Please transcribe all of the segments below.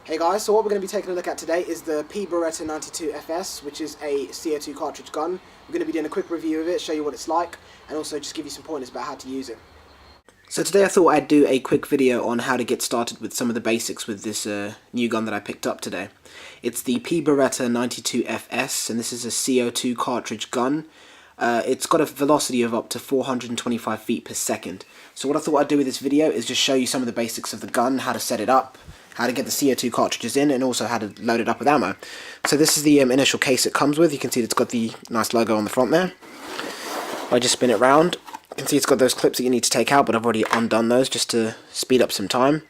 Hey guys, so what we're going to be taking a look at today is the P Beretta 92FS, which is a CO2 cartridge gun. We're going to be doing a quick review of it, show you what it's like, and also just give you some pointers about how to use it. So today I thought I'd do a quick video on how to get started with some of the basics with this new gun that I picked up today. It's the P Beretta 92FS, and this is a CO2 cartridge gun. It's got a velocity of up to 425 feet per second. So what I thought I'd do with this video is just show you some of the basics of the gun, how to set it up, how to get the CO2 cartridges in, and also how to load it up with ammo. So this is the initial case it comes with. You can see it's got the nice logo on the front there. If I just spin it round, you can see it's got those clips that you need to take out, but I've already undone those just to speed up some time.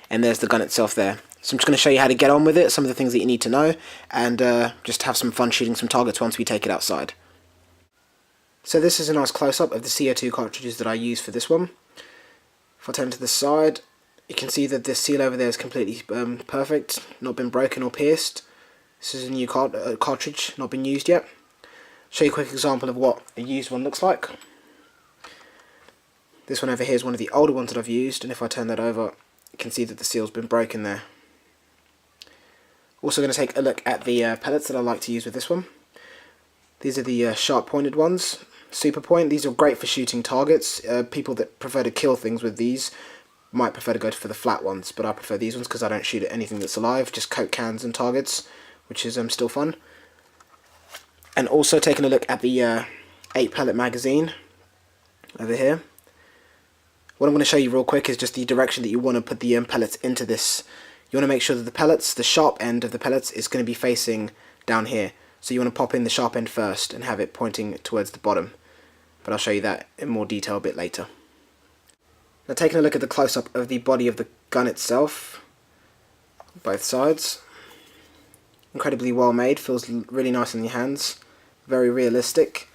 And there's the gun itself there. So I'm just going to show you how to get on with it, some of the things that you need to know, and just have some fun shooting some targets once we take it outside. So this is a nice close-up of the CO2 cartridges that I use for this one. If I turn to the side, you can see that this seal over there is completely perfect, not been broken or pierced. This is a new cartridge, not been used yet. Show you a quick example of what a used one looks like. This one over here is one of the older ones that I've used, and if I turn that over, you can see that the seal's been broken there. Also going to take a look at the pellets that I like to use with this one. These are the sharp pointed ones, super point. These are great for shooting targets. People that prefer to kill things with these might prefer to go for the flat ones, but I prefer these ones because I don't shoot at anything that's alive, just Coke cans and targets, which is still fun. And also taking a look at the 8 pellet magazine over here. What I'm going to show you real quick is just the direction that you want to put the pellets into this. You want to make sure that the pellets, the sharp end of the pellets, is going to be facing down here. So you want to pop in the sharp end first and have it pointing towards the bottom. But I'll show you that in more detail a bit later. Now taking a look at the close-up of the body of the gun itself, both sides. Incredibly well made, feels really nice in your hands, very realistic,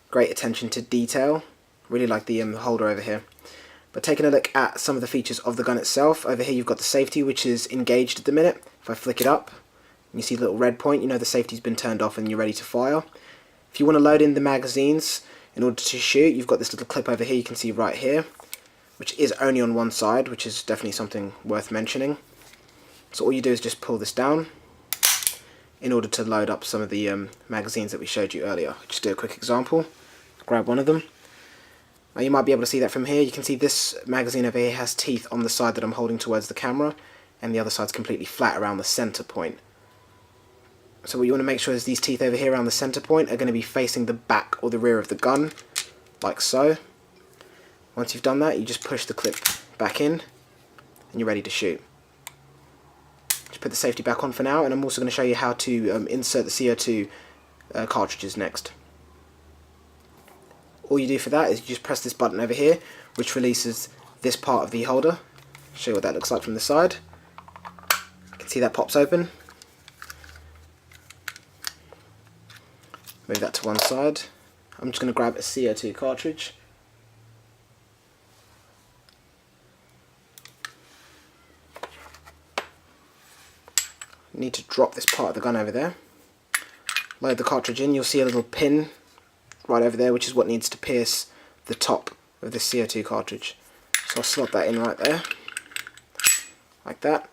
great attention to detail, really like the holder over here. But taking a look at some of the features of the gun itself, over here you've got the safety which is engaged at the minute. If I flick it up, and you see the little red point, you know the safety's been turned off and you're ready to fire. If you want to load in the magazines in order to shoot, you've got this little clip over here you can see right here, which is only on one side, which is definitely something worth mentioning. So all you do is just pull this down in order to load up some of the magazines that we showed you earlier. Just do a quick example. Grab one of them. Now you might be able to see that from here. You can see this magazine over here has teeth on the side that I'm holding towards the camera, and the other side's completely flat around the center point. So what you want to make sure is these teeth over here around the center point are going to be facing the back or the rear of the gun, like so. Once you've done that, you just push the clip back in and you're ready to shoot. Just put the safety back on for now, and I'm also going to show you how to insert the CO2 cartridges next. All you do for that is you just press this button over here, which releases this part of the holder. I'll show you what that looks like from the side. You can see that pops open. Move that to one side. I'm just going to grab a CO2 cartridge. Need to drop this part of the gun over there. Load the cartridge in. You'll see a little pin right over there, which is what needs to pierce the top of the CO2 cartridge. So I'll slot that in right there, like that.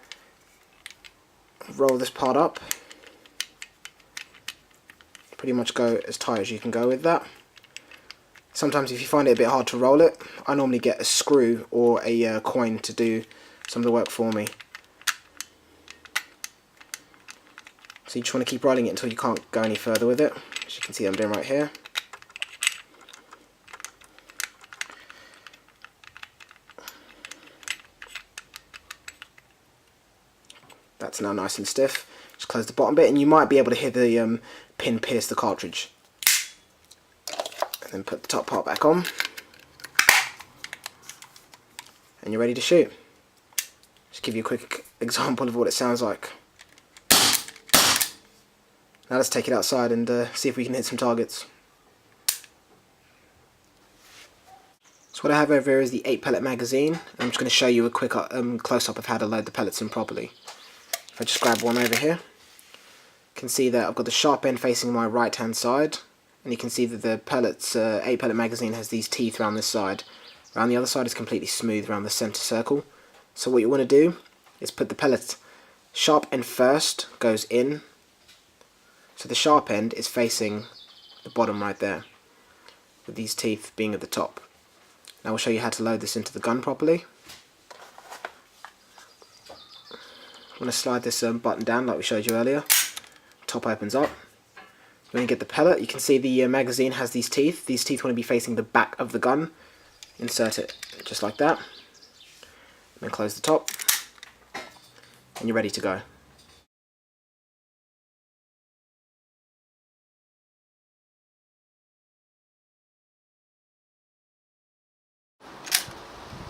Roll this part up. Pretty much go as tight as you can go with that. Sometimes if you find it a bit hard to roll it, I normally get a screw or a coin to do some of the work for me. So you just want to keep rolling it until you can't go any further with it, as you can see I'm doing right here. That's now nice and stiff. Just close the bottom bit, and you might be able to hear the pin pierce the cartridge. And then put the top part back on, and you're ready to shoot. Just give you a quick example of what it sounds like. Now let's take it outside and see if we can hit some targets. So what I have over here is the 8 pellet magazine. I'm just going to show you a quick close-up of how to load the pellets in properly. If I just grab one over here, you can see that I've got the sharp end facing my right hand side, and you can see that the pellets 8 pellet magazine has these teeth around this side. Around the other side is completely smooth around the center circle. So what you want to do is put the pellet Sharp end first goes in, so the sharp end is facing the bottom right there, with these teeth being at the top. Now we'll show you how to load this into the gun properly. I'm going to slide this button down like we showed you earlier. Top opens up. When you get the pellet, you can see the magazine has these teeth. These teeth want to be facing the back of the gun. Insert it just like that. Then close the top. And you're ready to go.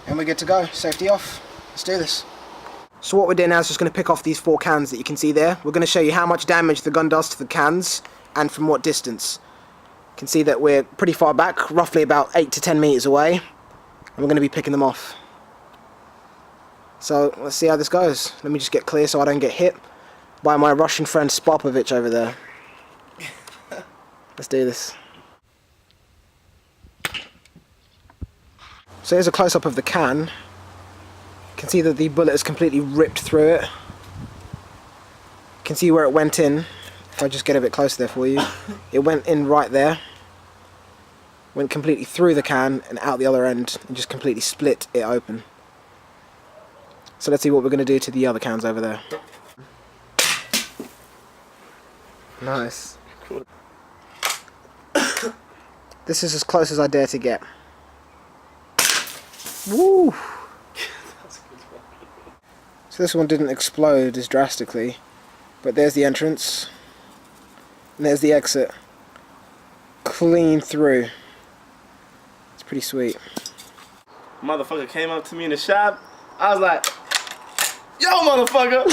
And we're good to go. Safety off. Let's do this. So what we're doing now is just going to pick off these 4 cans that you can see there. We're going to show you how much damage the gun does to the cans and from what distance. You can see that we're pretty far back, roughly about 8 to 10 meters away. And we're going to be picking them off. So let's see how this goes. Let me just get clear so I don't get hit by my Russian friend Spopovich over there. Let's do this. So here's a close-up of the can. You can see that the bullet is completely ripped through it. You can see where it went in. If I just get a bit closer there for you. It went in right there. Went completely through the can and out the other end and just completely split it open. So let's see what we're going to do to the other cans over there. Nice. Cool. This is as close as I dare to get. Woo! So this one didn't explode as drastically, but there's the entrance, and there's the exit. Clean through. It's pretty sweet. Motherfucker came up to me in the shop. I was like, yo, motherfucker!